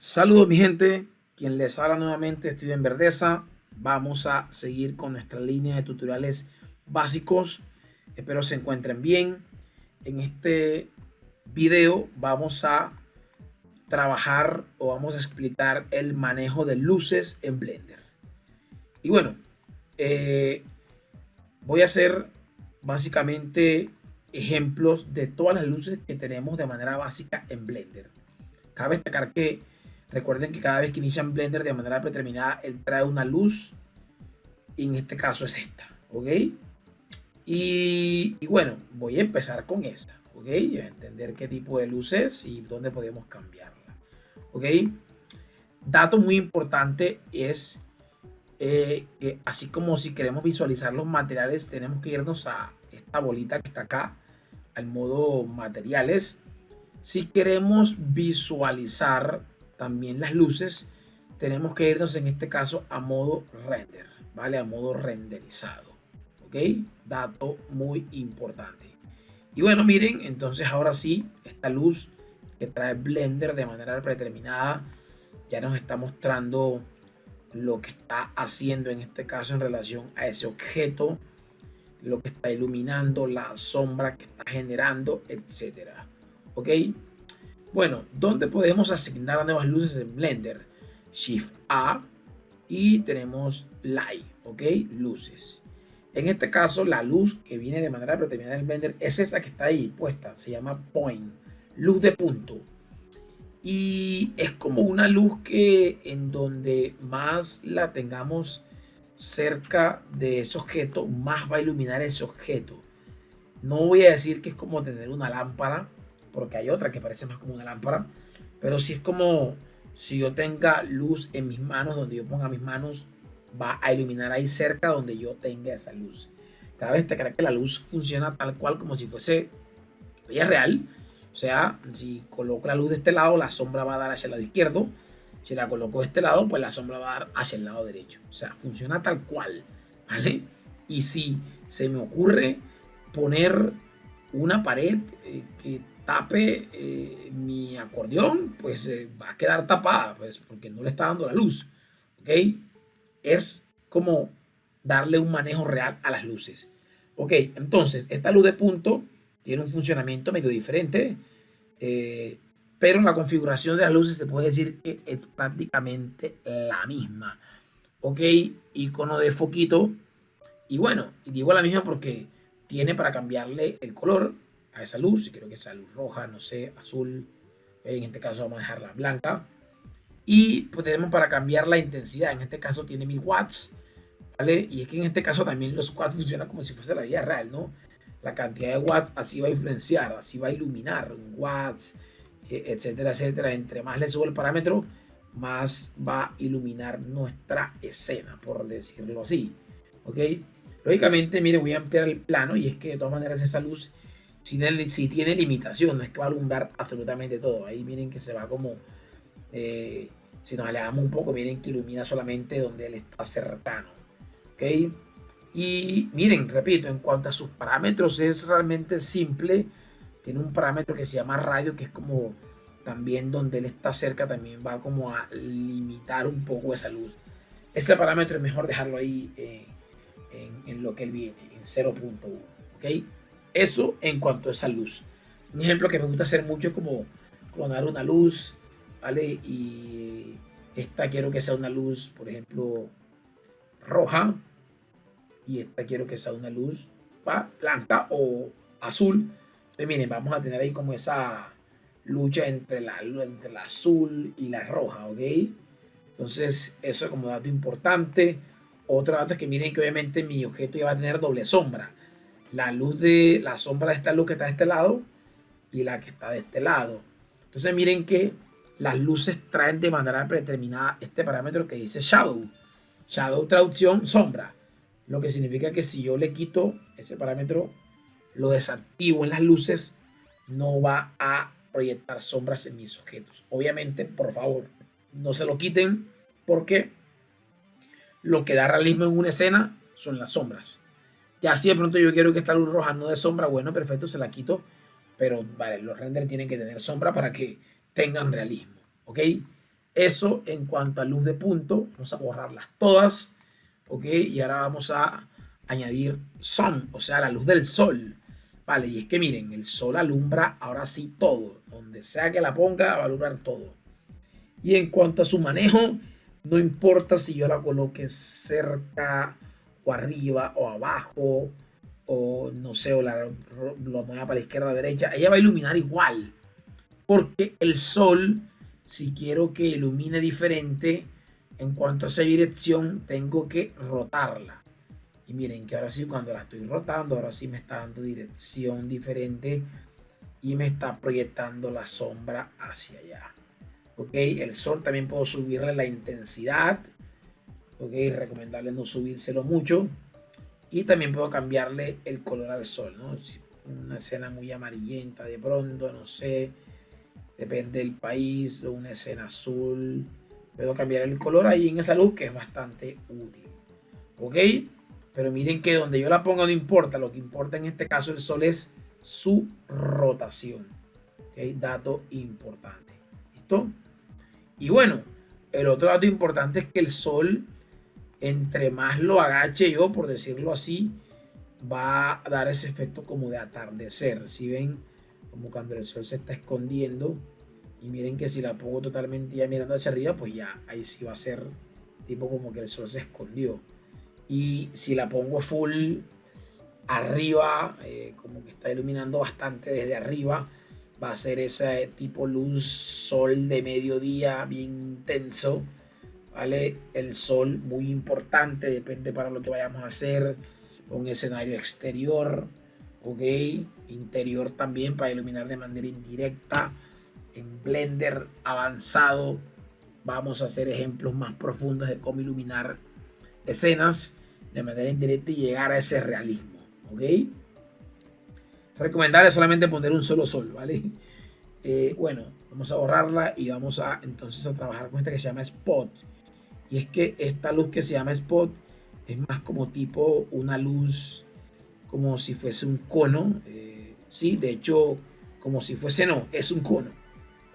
Saludos mi gente, quien les habla nuevamente Steven Verdeza. Vamos a seguir con nuestra línea de tutoriales básicos. Espero se encuentren bien. En este video vamos a trabajar o vamos a explicar el manejo de luces en Blender. Y bueno, eh, voy a hacer básicamente ejemplos de todas las luces que tenemos de manera básica en Blender. Cabe destacar que recuerden que cada vez que inician Blender de manera predeterminada, él trae una luz. Y en este caso es esta. ¿Ok? Y bueno, voy a empezar con esta. ¿Ok? A entender qué tipo de luz es y dónde podemos cambiarla. ¿Ok? Dato muy importante es que así como si queremos visualizar los materiales, tenemos que irnos a esta bolita que está acá, al modo materiales. Si queremos visualizar también las luces, tenemos que irnos en este caso a modo render, ¿vale? A modo renderizado, ¿ok? Dato muy importante. Y bueno, miren, entonces ahora sí, esta luz que trae Blender de manera predeterminada ya nos está mostrando lo que está haciendo en este caso en relación a ese objeto, lo que está iluminando, la sombra que está generando, etcétera. ¿Ok? Bueno, ¿dónde podemos asignar nuevas luces en Blender? Shift A y tenemos Light, ¿ok? Luces. En este caso, la luz que viene de manera predeterminada en Blender es esa que está ahí puesta, se llama Point, luz de punto. Y es como una luz que en donde más la tengamos cerca de ese objeto, más va a iluminar ese objeto. No voy a decir que es como tener una lámpara, porque hay otra que parece más como una lámpara, pero sí es como si yo tenga luz en mis manos, donde yo ponga mis manos, va a iluminar ahí cerca donde yo tenga esa luz. Cada vez te crees que la luz funciona tal cual como si fuese vida real. O sea, si coloco la luz de este lado, la sombra va a dar hacia el lado izquierdo. Si la coloco de este lado, pues la sombra va a dar hacia el lado derecho. O sea, funciona tal cual, ¿vale? Y si se me ocurre poner una pared que tape mi acordeón, pues va a quedar tapada, pues porque no le está dando la luz, ¿ok? Es como darle un manejo real a las luces. Ok, entonces esta luz de punto tiene un funcionamiento medio diferente, eh, pero la configuración de las luces se puede decir que es prácticamente la misma. Ok, icono de foquito. Y bueno, digo la misma porque tiene para cambiarle el color a esa luz. Si quiero que sea luz roja, no sé, azul. En este caso vamos a dejarla blanca. Y pues tenemos para cambiar la intensidad. En este caso tiene 1000 watts. ¿Vale? Y es que en este caso también los watts funcionan como si fuese la vida real, ¿no? La cantidad de watts así va a influenciar, así va a iluminar watts, etcétera, etcétera. Entre más le subo el parámetro, más va a iluminar nuestra escena, por decirlo así. ¿Ok? Lógicamente, mire, voy a ampliar el plano y es que de todas maneras esa luz si tiene limitación, no es que va a alumbrar absolutamente todo. Ahí miren que se va como, eh, si nos alejamos un poco, miren que ilumina solamente donde él está cercano. ¿Ok? Y miren, repito, en cuanto a sus parámetros es realmente simple. Tiene un parámetro que se llama radio, que es como también donde él está cerca, también va como a limitar un poco esa luz. Ese parámetro es mejor dejarlo ahí en lo que él viene, en 0.1. ¿Ok? Eso en cuanto a esa luz. Un ejemplo que me gusta hacer mucho es como clonar una luz, ¿vale? Y esta quiero que sea una luz, por ejemplo, roja, y esta quiero que sea una luz blanca o azul. Entonces miren, vamos a tener ahí como esa lucha entre la azul y la roja, ¿ok? Entonces eso es como dato importante. Otro dato es que miren que obviamente mi objeto ya va a tener doble sombra. La luz de la sombra de esta luz que está de este lado y la que está de este lado. Entonces miren que las luces traen de manera predeterminada este parámetro que dice shadow. Shadow traducción sombra. Lo que significa que si yo le quito ese parámetro, lo desactivo en las luces, no va a proyectar sombras en mis objetos. Obviamente, por favor, no se lo quiten porque lo que da realismo en una escena son las sombras. Ya si de pronto yo quiero que esta luz roja no de sombra, bueno, perfecto, se la quito. Pero vale, los renders tienen que tener sombra para que tengan realismo. ¿Ok? Eso en cuanto a luz de punto. Vamos a borrarlas todas. ¿Ok? Y ahora vamos a añadir sun, o sea, la luz del sol. Vale, y es que miren, el sol alumbra ahora sí todo. Donde sea que la ponga, va a alumbrar todo. Y en cuanto a su manejo, no importa si yo la coloque cerca o arriba o abajo o no sé, o la mueva para la izquierda o derecha, ella va a iluminar igual. Porque el sol, si quiero que ilumine diferente, en cuanto a esa dirección, tengo que rotarla. Y miren que ahora sí, cuando la estoy rotando, ahora sí me está dando dirección diferente y me está proyectando la sombra hacia allá. Ok, el sol también puedo subirle la intensidad. Ok, recomendable no subírselo mucho. Y también puedo cambiarle el color al sol, ¿no? Si una escena muy amarillenta de pronto, no sé, depende del país, o una escena azul. Puedo cambiar el color ahí en esa luz, que es bastante útil. ¿Ok? Pero miren que donde yo la ponga no importa. Lo que importa en este caso el sol es su rotación. ¿Ok? Dato importante. ¿Listo? Y bueno, el otro dato importante es que el sol, entre más lo agache yo, por decirlo así, va a dar ese efecto como de atardecer. Si ven, como cuando el sol se está escondiendo. Y miren que si la pongo totalmente ya mirando hacia arriba, pues ya ahí sí va a ser tipo como que el sol se escondió. Y si la pongo full arriba, como que está iluminando bastante desde arriba, va a ser ese tipo luz sol de mediodía bien intenso, ¿vale? El sol muy importante, depende para lo que vayamos a hacer, un escenario exterior, ¿ok? Interior también para iluminar de manera indirecta. En Blender avanzado vamos a hacer ejemplos más profundos de cómo iluminar escenas de manera indirecta y llegar a ese realismo, ¿ok? Recomendable solamente poner un solo sol, ¿vale? Bueno, vamos a borrarla y vamos a entonces a trabajar con esta que se llama Spot. Y es que esta luz que se llama Spot es más como tipo una luz como si fuese un cono. Sí, de hecho, como si fuese no, es un cono,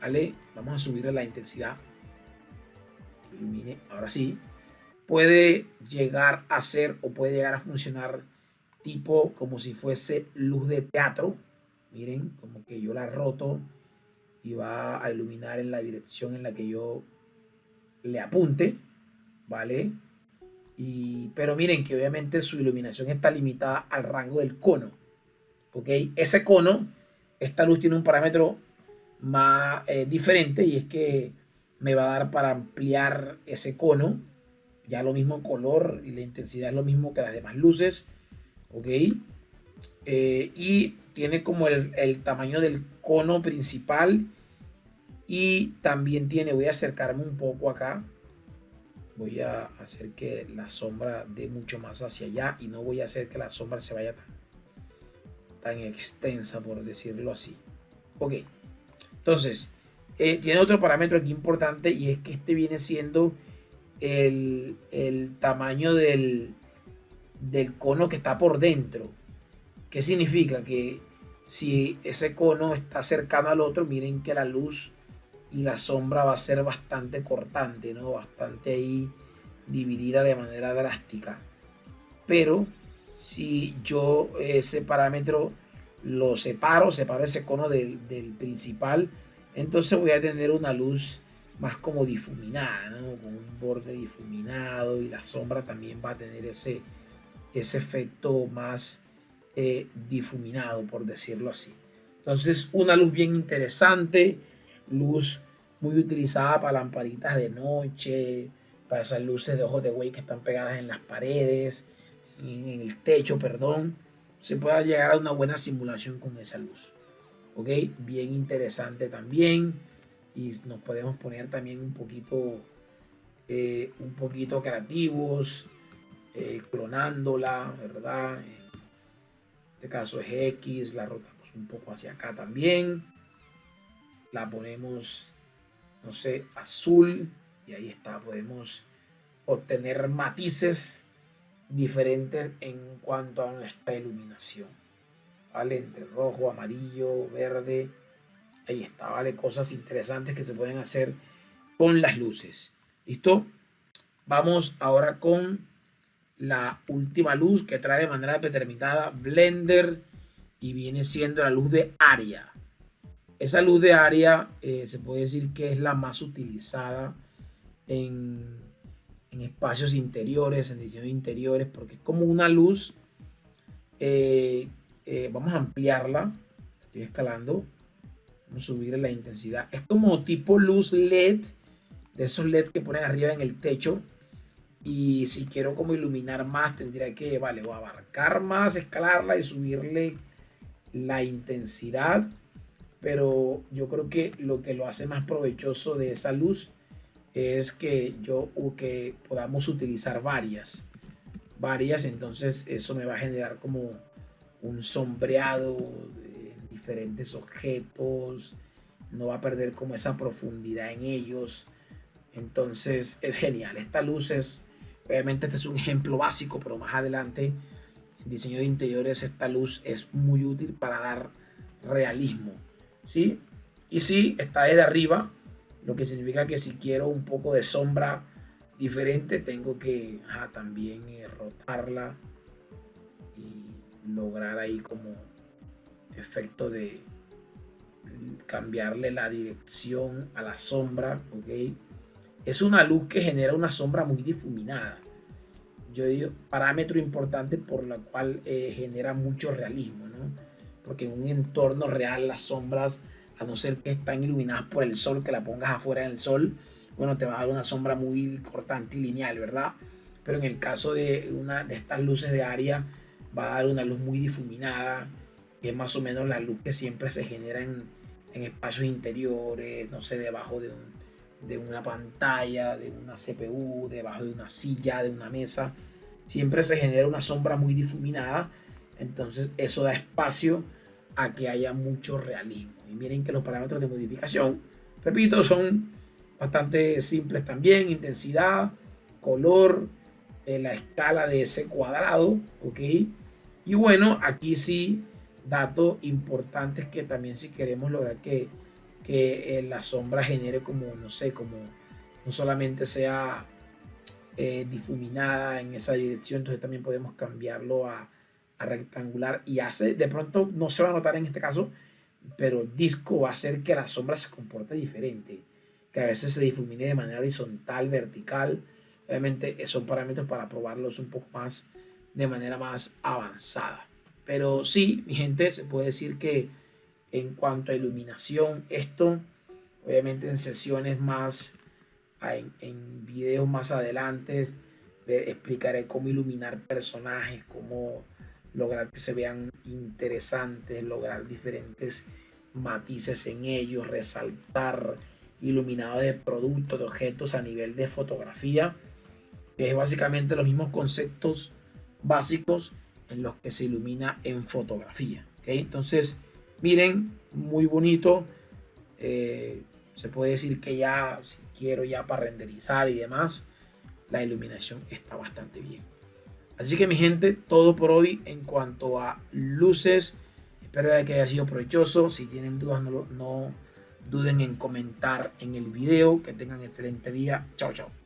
¿vale? Vamos a subirle la intensidad. Ilumine, ahora sí. Puede llegar a ser o puede llegar a funcionar tipo como si fuese luz de teatro. Miren, como que yo la roto y va a iluminar en la dirección en la que yo le apunte, ¿vale? Pero miren que obviamente su iluminación está limitada al rango del cono, ¿ok? Ese cono, esta luz tiene un parámetro más diferente y es que me va a dar para ampliar ese cono, ya lo mismo color y la intensidad es lo mismo que las demás luces, ¿ok? Y tiene como el tamaño del cono principal y también tiene, voy a acercarme un poco acá, voy a hacer que la sombra dé mucho más hacia allá y no voy a hacer que la sombra se vaya tan extensa, por decirlo así. Ok, entonces tiene otro parámetro aquí importante y es que este viene siendo el tamaño del cono que está por dentro. ¿Qué significa? Que si ese cono está cercano al otro, miren que la luz y la sombra va a ser bastante cortante, ¿no? Bastante ahí dividida de manera drástica. Pero si yo ese parámetro lo separo ese cono del principal, entonces voy a tener una luz más como difuminada, ¿no? Con un borde difuminado y la sombra también va a tener ese efecto más difuminado, por decirlo así. Entonces, una luz bien interesante, luz muy utilizada para lamparitas de noche, para esas luces de ojos de güey que están pegadas en las paredes, en el techo, perdón. Se puede llegar a una buena simulación con esa luz. ¿Ok? Bien interesante también. Y nos podemos poner también un poquito creativos, clonándola, ¿verdad? En este caso es X, la rotamos un poco hacia acá también, la ponemos, no sé, azul y ahí está, podemos obtener matices diferentes en cuanto a nuestra iluminación, ¿vale? Entre rojo, amarillo, verde, ahí está, ¿vale? Cosas interesantes que se pueden hacer con las luces. ¿Listo? Vamos ahora con la última luz que trae de manera determinada Blender y viene siendo la luz de área. Esa luz de área se puede decir que es la más utilizada en espacios interiores, en diseño de interiores, porque es como una luz. Vamos a ampliarla. Estoy escalando. Vamos a subirle la intensidad. Es como tipo luz LED, de esos LED que ponen arriba en el techo. Y si quiero como iluminar más, tendría que, vale, voy a abarcar más, escalarla y subirle la intensidad. Pero yo creo que lo hace más provechoso de esa luz es que que podamos utilizar varias, entonces eso me va a generar como un sombreado de diferentes objetos, no va a perder como esa profundidad en ellos. Entonces es genial. Esta luz es, obviamente este es un ejemplo básico, pero más adelante en diseño de interiores esta luz es muy útil para dar realismo, ¿sí? Y sí, está desde arriba, lo que significa que si quiero un poco de sombra diferente, tengo que también rotarla y lograr ahí como efecto de cambiarle la dirección a la sombra, ¿ok? Es una luz que genera una sombra muy difuminada. Yo digo, parámetro importante por la cual genera mucho realismo, ¿no? Porque en un entorno real las sombras, a no ser que están iluminadas por el sol, que la pongas afuera en el sol, bueno, te va a dar una sombra muy cortante y lineal, ¿verdad? Pero en el caso de una de estas luces de área, va a dar una luz muy difuminada, que es más o menos la luz que siempre se genera en espacios interiores, no sé, debajo de una pantalla, de una CPU, debajo de una silla, de una mesa. Siempre se genera una sombra muy difuminada, entonces eso da espacio a que haya mucho realismo. Y miren que los parámetros de modificación, repito, son bastante simples también: intensidad, color, la escala de ese cuadrado, ¿ok? Y bueno, aquí sí, datos importantes que también, si queremos lograr que la sombra genere como, no sé, como no solamente sea difuminada en esa dirección, entonces también podemos cambiarlo a rectangular, y hace, de pronto no se va a notar en este caso, pero disco va a hacer que la sombra se comporte diferente, que a veces se difumine de manera horizontal, vertical. Obviamente son parámetros para probarlos un poco más de manera más avanzada, pero sí, mi gente, se puede decir que en cuanto a iluminación, esto obviamente en sesiones más, en videos más adelante, explicaré cómo iluminar personajes, cómo lograr que se vean interesantes, lograr diferentes matices en ellos, resaltar iluminado de productos, de objetos a nivel de fotografía, que es básicamente los mismos conceptos básicos en los que se ilumina en fotografía, ¿okay? Entonces, miren, muy bonito. Se puede decir que ya, si quiero ya para renderizar y demás, la iluminación está bastante bien. Así que mi gente, todo por hoy en cuanto a luces. Espero que haya sido provechoso. Si tienen dudas, no duden en comentar en el video. Que tengan excelente día. Chao, chao.